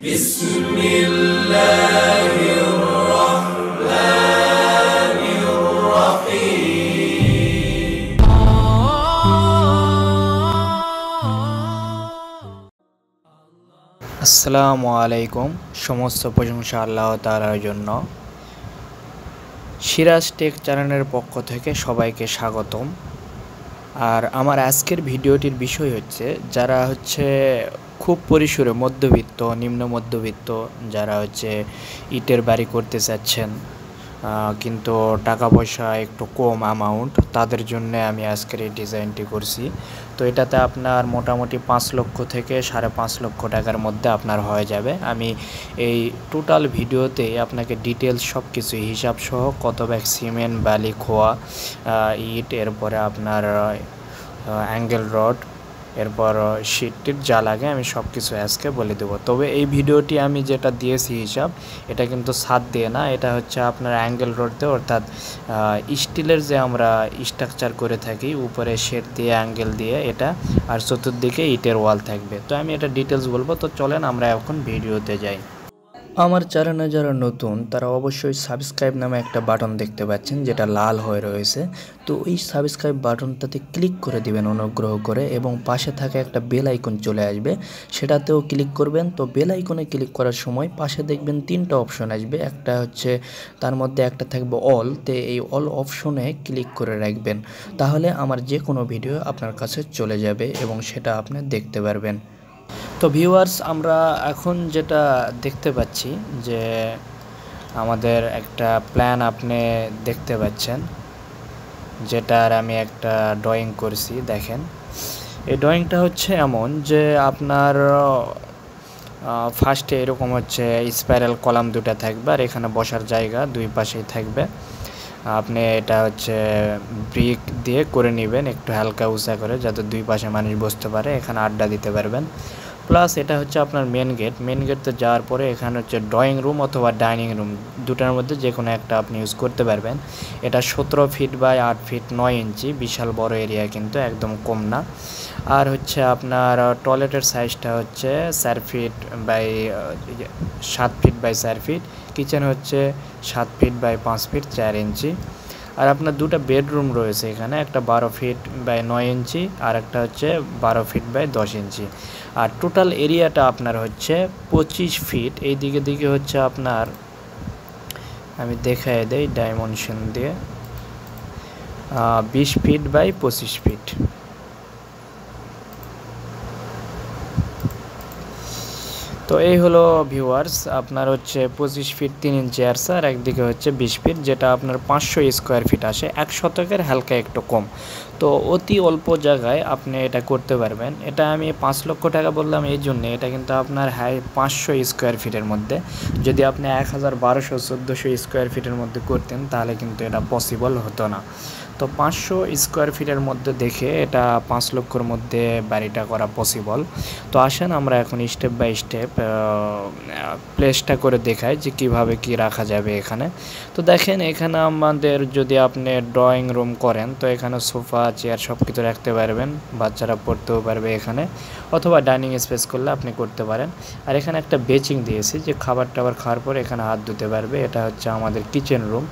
بسم الله الرحمن الرحيم আসসালামু আলাইকুম। সমস্ত প্রশংসা আল্লাহ তাআলার জন্য। সিরাজ টেক চ্যানেলের পক্ষ থেকে সবাইকে স্বাগতম। আর আমার আজকের ভিডিওটির বিষয় হচ্ছে যারা খুব পরিসরে মধ্যবিত্ত, নিম্ন মধ্যবিত্ত, যারা ইটের বাড়ি করতে চাচ্ছেন কিন্তু টাকা পয়সা একটু কম অ্যামাউন্ট, তাদের জন্য আমি আজকের এই ডিজাইনটি করছি। তো এটাতে আপনার মোটামুটি 5 লক্ষ থেকে 5.5 লক্ষ টাকার মধ্যে আপনার হয়ে যাবে। আমি এই টোটাল ভিডিওতে আপনাকে ডিটেলস সব কিছু হিসাব সহ কত ব্যাগ সিমেন্ট, বালি, খোয়া, ইট, এরপরে আপনার অ্যাঙ্গেল রড, এরপর শীট যা লাগে আমি সব কিছু আজকে বলে দেবো। তবে এই ভিডিওটি আমি যেটা দিয়েছি হিসাব, এটা কিন্তু ছাদ দিয়ে না, এটা আপনার অ্যাঙ্গেল রড দিয়ে, অর্থাৎ স্টিলের যে আমরা স্ট্রাকচার করে থাকি উপরে শেড দিয়ে অ্যাঙ্গেল দিয়ে এটা, আর চতুর্দিকে ইটের ওয়াল থাকবে। তো আমি এটা ডিটেলস বলবো। তো চলেন আমরা এখন ভিডিওতে যাই। আমার চ্যানেলে যারা নতুন তারা অবশ্যই সাবস্ক্রাইব নামে একটা বাটন দেখতে পাচ্ছেন যেটা লাল হয়ে রয়েছে। তো এই সাবস্ক্রাইব বাটনটাতে ক্লিক করে দিবেন অনুগ্রহ করে, এবং পাশে থাকা একটা বেল আইকন চলে আসবে, সেটাতেও ক্লিক করবেন। তো বেল আইকনে ক্লিক করার সময় পাশে দেখবেন 3টা অপশন আসবে। একটা তার মধ্যে একটা থাকবে অল, তো এই অল অপশনে ক্লিক করে রাখবেন, তাহলে আমার যে কোনো ভিডিও আপনার কাছে চলে যাবে এবং সেটা আপনি দেখতে পারবেন। তো ভিউয়ার্স, আমরা এখন যেটা দেখতে পাচ্ছি যে আমাদের একটা প্ল্যান আপনি দেখতে পাচ্ছেন, যেটার আমি একটা ড্রয়িং করছি। দেখেন, এই ড্রয়িংটা এমন যে আপনার ফার্স্টে এরকম স্পাইরাল কলাম দুটো থাকবে, আর এখানে বসার জায়গা দুই পাশেই থাকবে। আপনি এটা ব্রিক দিয়ে করে নেবেন একটু হালকা উঁচা করে, যাতে দুই পাশে মানুষ বসতে পারে, এখানে আড্ডা দিতে পারবেন। প্লাস এটা আপনার মেন গেটে যাওয়ার পরে এখানে ড্রয়িং রুম অথবা ডাইনিং রুম, দুটার মধ্যে যে কোনো একটা আপনি ইউজ করতে পারবেন। এটা 17 ফিট বাই 8 ফিট 9 ইঞ্চি, বিশাল বড় এরিয়া, কিন্তু একদম কম না। আর আপনার টয়লেটের সাইজটা 4 feet by 7 feet by 4 feet. Kitchen 7 feet by 5 feet 4 inch. আর আপনার দুটো বেডরুম রয়েছে এখানে, একটা 12 ফিট বাই 9 ইঞ্চি আর একটা 12 ফিট বাই 10 ইঞ্চি। আর টোটাল এরিয়াটা আপনার 25 ফিট। এই দিকে দিকে আপনার, আমি দেখাই দেই ডাইমেনশন দিয়ে, 20 ফিট বাই 25 ফিট। তো এই হলো ভিউয়ার্স আপনার 25 ফিট 3 ইঞ্চি আরসা, আর একদিকে 20 ফিট, যেটা আপনার 500 স্কোয়ার ফিট আসে, 1 শতকের হালকা একটু কম। তো অতি অল্প জায়গায় আপনি এটা করতে পারবেন। এটা আমি 5 লক্ষ টাকা বললাম এই জন্যে, এটা কিন্তু আপনার 500 স্কোয়ার ফিটের মধ্যে। যদি আপনি 1200-1400 স্কোয়ার ফিটের মধ্যে করতেন তাহলে কিন্তু এটা পসিবল হতো না। তো 500 স্কোয়ার ফিটের মধ্যে দেখে এটা 5 লক্ষর মধ্যে বাড়িটা করা পসিবল। তো আসেন আমরা এখন স্টেপ বাই স্টেপ প্লেসটা করে দেখাই যে কিভাবে কি রাখা যাবে এখানে। তো দেখেন, এখানে আমাদের যদি আপনি ড্রয়িং রুম করেন তো এখানে সোফা, চেয়ার সব কিছু রাখতে পারবেন, বাচ্চারা পড়তেও পারবে এখানে, অথবা ডাইনিং স্পেস করলে আপনি করতে পারেন। আর এখানে একটা বেচিং দিয়েছি যে খাবার টাবার খাওয়ার পর এখানে হাত ধুতে পারবে। এটা আমাদের কিচেন রুম,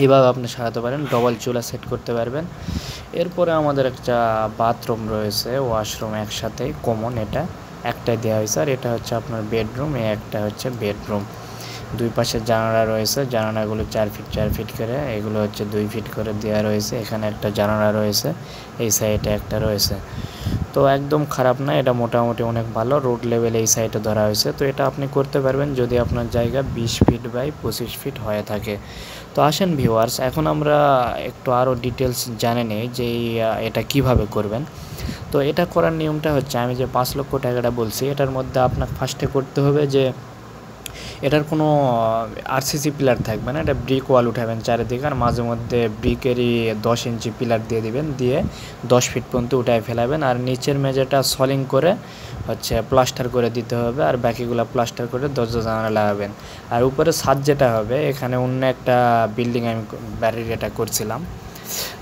এইভাবে আপনি সাজাতে পারেন, ডবল চুলা সেট করতে পারবেন। এরপরে আমাদের একটা বাথরুম রয়েছে, ওয়াশরুম একসাথে কমন, এটা একটাই দেওয়া হয়েছে। আর এটা আপনার বেডরুম, একটা বেডরুম। দুই পাশে জানালা রয়েছে, জানালাগুলো 4 ফিট 4 ফিট করে, এগুলো 2 ফিট করে দেওয়া রয়েছে। এখানে একটা জানালা রয়েছে, এই সাইডে একটা রয়েছে। তো একদম খারাপ না, এটা মোটামুটি অনেক ভালো, রোড লেভেলে এই সাইডে ধরা হয়েছে। তো এটা আপনি করতে পারবেন যদি আপনার জায়গা 20 ফিট বাই 25 ফিট হয়ে থাকে। তো আসেন ভিউয়ার্স, এখন আমরা একটু আরও ডিটেলস জানে নেই যে এটা কিভাবে করবেন। তো এটা করার নিয়মটা আমি যে 5 লক্ষ টাকাটা বলছি, এটার মধ্যে আপনার ফার্স্টে করতে হবে যে এটার কোনো আরসিসি পিলার থাকবে না, এটা ব্রিক ওয়াল উঠাবেন চারিদিকে, আর মাঝে মধ্যে ব্রিকেরই 10 ইঞ্চি পিলার দিয়ে দিবেন, দিয়ে 10 ফিট পর্যন্ত উঠায় ফেলাবেন। আর নিচের মেঝেটা সলিং করে প্লাস্টার করে দিতে হবে, আর বাকিগুলো প্লাস্টার করে দরজা জানালা লাগাবেন। আর উপরে ছাদ যেটা হবে, এখানে অন্য একটা বিল্ডিং আমি বাড়ির এটা করছিলাম,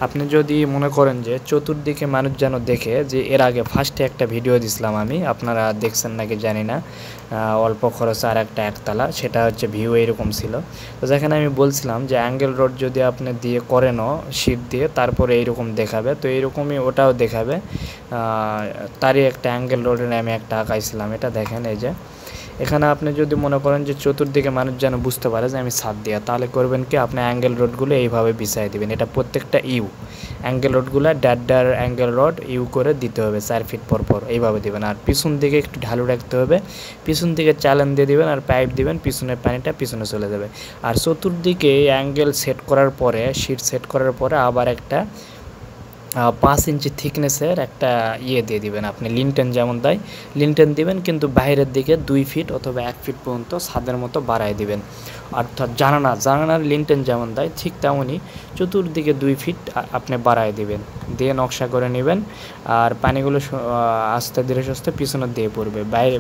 আপনি যদি মনে করেন যে চতুর্দিকে মানুষ যেন দেখে, যে এর আগে ফার্স্টে একটা ভিডিও দিছিলাম আমি, আপনারা দেখছেন নাকি জানি না, অল্প খরচে আর একটা একতলা, সেটা হচ্ছে ভিউ এইরকম ছিল। তো যেখানে আমি বলছিলাম যে অ্যাঙ্গেল রোড যদি আপনি দিয়ে করেনও শীট দিয়ে, তারপরে এইরকম দেখাবে, তো এইরকমই ওটাও দেখাবে। তারই একটা অ্যাঙ্গেল রোডের আমি একটা আঁকাইছিলাম, এটা দেখেন। এই যে এখানে আপনি যদি মনে করেন যে চতুর্দিকে মানুষ যেন বুঝতে পারে যে আমি ছাদ দিয়া, তাহলে করবেন কি, আপনি অ্যাঙ্গেল রোডগুলো এইভাবে বিছাই দিবেন। এটা প্রত্যেকটা অ্যাঙ্গেল রোডগুলো ড্যাডার অ্যাঙ্গেল রড করে দিতে হবে 4 ফিট পর পর, এইভাবে দিবেন। আর পিছন দিকে একটু ঢালু রাখতে হবে, পিছন দিকে চালান দিয়ে দিবেন আর পাইপ দিবেন, পিছনের পানিটা পিছনে চলে যাবে। আর চতুর্দিকে অ্যাঙ্গেল সেট করার পরে, শীট সেট করার পরে আবার একটা 5 ইঞ্চি থিকনেসের একটা দিয়ে দিবেন আপনি, লিনটেন যেমন দেয় লিনটেন দিবেন, কিন্তু বাইরের দিকে 2 ফিট অথবা 1 ফিট পর্যন্ত ছাদের মতো বাড়ায় দিবেন। অর্থাৎ জানানার লিনটেন যেমন দেয় ঠিক তেমনই চতুর্দিকে 2 ফিট আপনি বাড়ায় দিবেন, দিয়ে নকশা করে নেবেন। আর পানিগুলো আস্তে ধীরে সুস্থে পিছনের দিয়ে পড়বে। বাইরে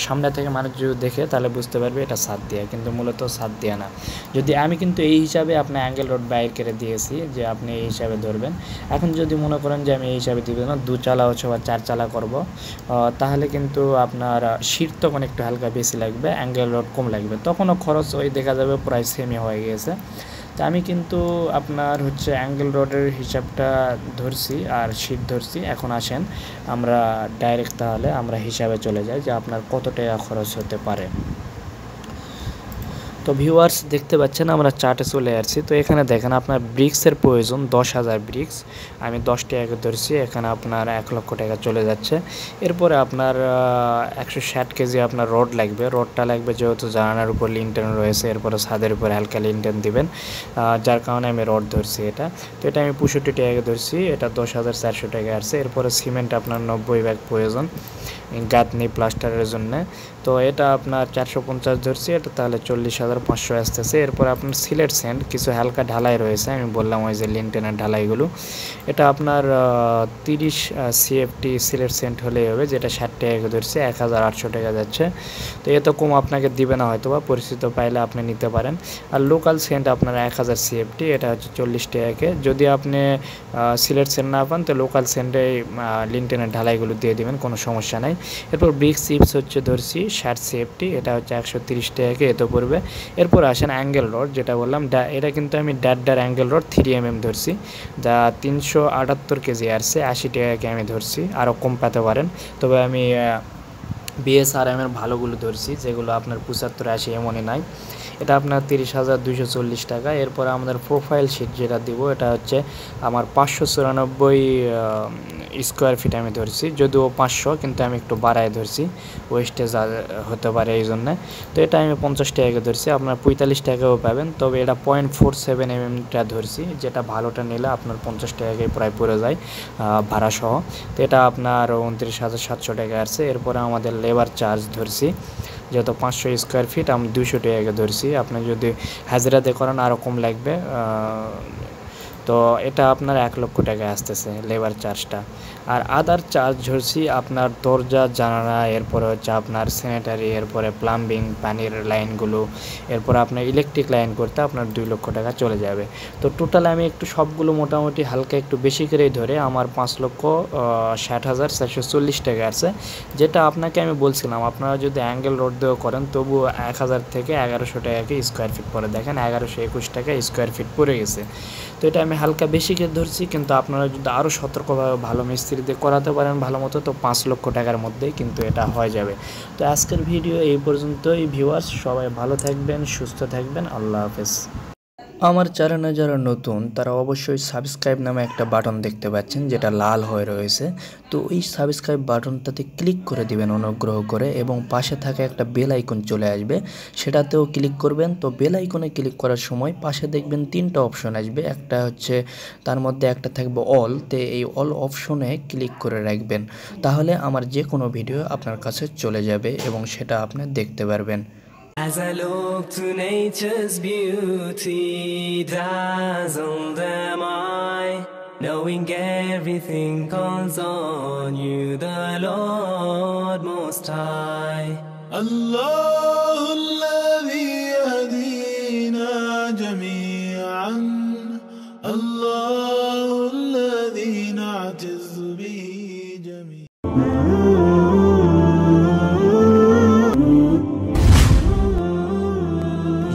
সামনে থেকে মানুষ যদি দেখে তাহলে বুঝতে পারবে এটা ছাদ দেওয়া, কিন্তু মূলত ছাদ দেওয়া না। যদি আমি কিন্তু এই হিসাবে আপনি অ্যাঙ্গেল রোড বাইর করে দিয়েছি যে আপনি এই হিসাবে ধরবেন। এখন যদি মনে করেন যে আমি এই হিসাবে দিব না, 2 চালা অথবা 4 চালা করব, তাহলে কিন্তু আপনার শীট তখন একটু হালকা বেশি লাগবে, অ্যাঙ্গেল রোড কম লাগবে, তখনও খরচ ওই দেখা যাবে প্রায় সেমই হয়ে গিয়েছে। তো আমি কিন্তু আপনার হচ্ছে অ্যাঙ্গেল রোডের হিসাবটা ধরছি আর শীট ধরছি। এখন আসেন আমরা ডাইরেক্ট তাহলে আমরা হিসাবে চলে যাই যে আপনার কত টাকা খরচ হতে পারে। তো ভিউয়ার্স দেখতে পাচ্ছেন আমরা চার্টে চলে আসছি। তো এখানে দেখেন আপনার ব্রিক্সের প্রয়োজন 10,000 ব্রিক্স, আমি 10 টাকা ধরছি, এখানে আপনার 1 লক্ষ টাকা চলে যাচ্ছে। এরপরে আপনার 160 কেজি আপনার রড লাগবে, রডটা লাগবে যেহেতু জানালার উপর লিনটেন রয়েছে, এরপরে ছাদের উপর হালকা লিনটেন দিবেন, যার কারণে আমি রড ধরছি এটা। তো এটা আমি 65 টাকা ধরছি, এটা 10,400 টাকা আসছে। এরপরে সিমেন্ট আপনার 90 ব্যাগ প্রয়োজন গাঁথনি প্লাস্টারের জন্য, তো এটা আপনার 450 ধরছি, এটা তাহলে 40,500 আসতেছে। এরপর আপনার সিলেট সেন্ট কিছু হালকা ঢালাই রয়েছে, আমি বললাম ওই যে লিনটেনের ঢালাইগুলো, এটা আপনার 30 সিএফটি সিলেট সেন্ট হলেই হবে, যেটা 60 টাকা ধরছে, 1,800 টাকা যাচ্ছে। তো এত কম আপনাকে দিবে না হয়তো বা, পরিচিত পাইলে আপনি নিতে পারেন। আর লোকাল সেন্ট আপনার 1000 সিএফটি, এটা হচ্ছে 40 টাকাকে। যদি আপনি সিলেট সেন্ট না পান তো লোকাল সেন্টে লিনটেনের ঢালাইগুলো দিয়ে দেবেন, কোনো সমস্যা নাই। এরপর ব্রিক চিপস হচ্ছে ধরছি 60 সিএফটি, এটা হচ্ছে 130 টাকাকে এত পড়বে। এরপর আসেন অ্যাঙ্গেল রড, যেটা বললাম এটা কিন্তু আমি ড্যাডার অ্যাঙ্গেল রড 3mm ধরছি, যা 378 কেজি আসছে, 80 টাকাকে আমি ধরছি, আরও কম পেতে পারেন। তবে আমি বিএসআরএমের ভালোগুলো ধরছি, যেগুলো আপনার 75-80 এমনই নাই, এটা আপনার 30,240 টাকা। এরপর আমাদের প্রোফাইল শিট যেটা দিব, এটা হচ্ছে আমার 594 স্কোয়ার ফিট আমি ধরছি, যদিও 500, কিন্তু আমি একটু বাড়ায় ধরছি, ওয়েস্টেজ হতে পারে এই জন্যে। তো এটা আমি 50 টাকাকে ধরছি, আপনার 45 টাকাও পাবেন। তবে এটা 0.47mm ধরছি, যেটা ভালোটা নিলে আপনার 50 টাকাকে প্রায় পড়ে যায় ভাড়া সহ। তো এটা আপনার 29,700 টাকা আসছে। এরপরে আমাদের লেবার চার্জ ধরছি, যেহেতু 500 স্কোয়ার ফিট আমি 200 টাকাকে ধরছি, আপনি যদি হাজিরাতে করেন আরও কম লাগবে। তো এটা আপনার 1 লক্ষ টাকা আসতেছে লেবার চার্জটা। আর আদার চার্জ ধরছি আপনার দরজা জানালা, এরপরে হচ্ছে আপনার স্যানিটারি, এরপরে প্লাম্বিং পানির লাইনগুলো, এরপরে আপনার ইলেকট্রিক লাইন করতে আপনার 2 লক্ষ টাকা চলে যাবে। তো টোটাল আমি একটু সবগুলো মোটামুটি হালকা একটু বেশি করেই ধরে আমার 5,60,440 টাকা আছে, যেটা আপনাকে আমি বলছিলাম আপনারা যদি অ্যাঙ্গেল রোড দিয়েও করেন তবু 1000 থেকে 1100 টাকাকে স্কোয়ার ফিট পড়ে। দেখেন 1121 টাকা স্কোয়ার ফিট পড়ে গেছে। তো এটা আমি হালকা বেশি করে ধরছি, কিন্তু আপনারা যদি আরও সতর্কভাবে ভালো মিস্ত্রি দিয়ে করাতে পারেন ভালো মতো, তো 5 লক্ষ টাকার মধ্যেই কিন্তু এটা হয়ে যাবে। তো আজকের ভিডিও এই পর্যন্তই ভিউয়ার্স, সবাই ভালো থাকবেন, সুস্থ থাকবেন, আল্লাহ হাফেজ। আমার চ্যানেলে যারা নতুন তারা অবশ্যই সাবস্ক্রাইব নামে একটা বাটন দেখতে পাচ্ছেন, যেটা লাল হয়ে রয়েছে, তো ওই সাবস্ক্রাইব বাটনটাতে ক্লিক করে দিবেন অনুগ্রহ করে, এবং পাশে থাকা একটা বেল আইকন চলে আসবে, সেটাতেও ক্লিক করবেন। তো বেল আইকনে ক্লিক করার সময় পাশে দেখবেন 3টা অপশন আসবে, একটা হচ্ছে তার মধ্যে একটা থাকবে অল, তো এই অল অপশনে ক্লিক করে রাখবেন, তাহলে আমার যে কোনো ভিডিও আপনার কাছে চলে যাবে এবং সেটা আপনি দেখতে পারবেন। As I look to nature's beauty, dazzled am I, knowing everything calls on you, the Lord Most High. الله الذي يهدينا جميعا الله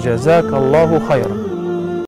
জাযাকাল্লাহু খায়রান।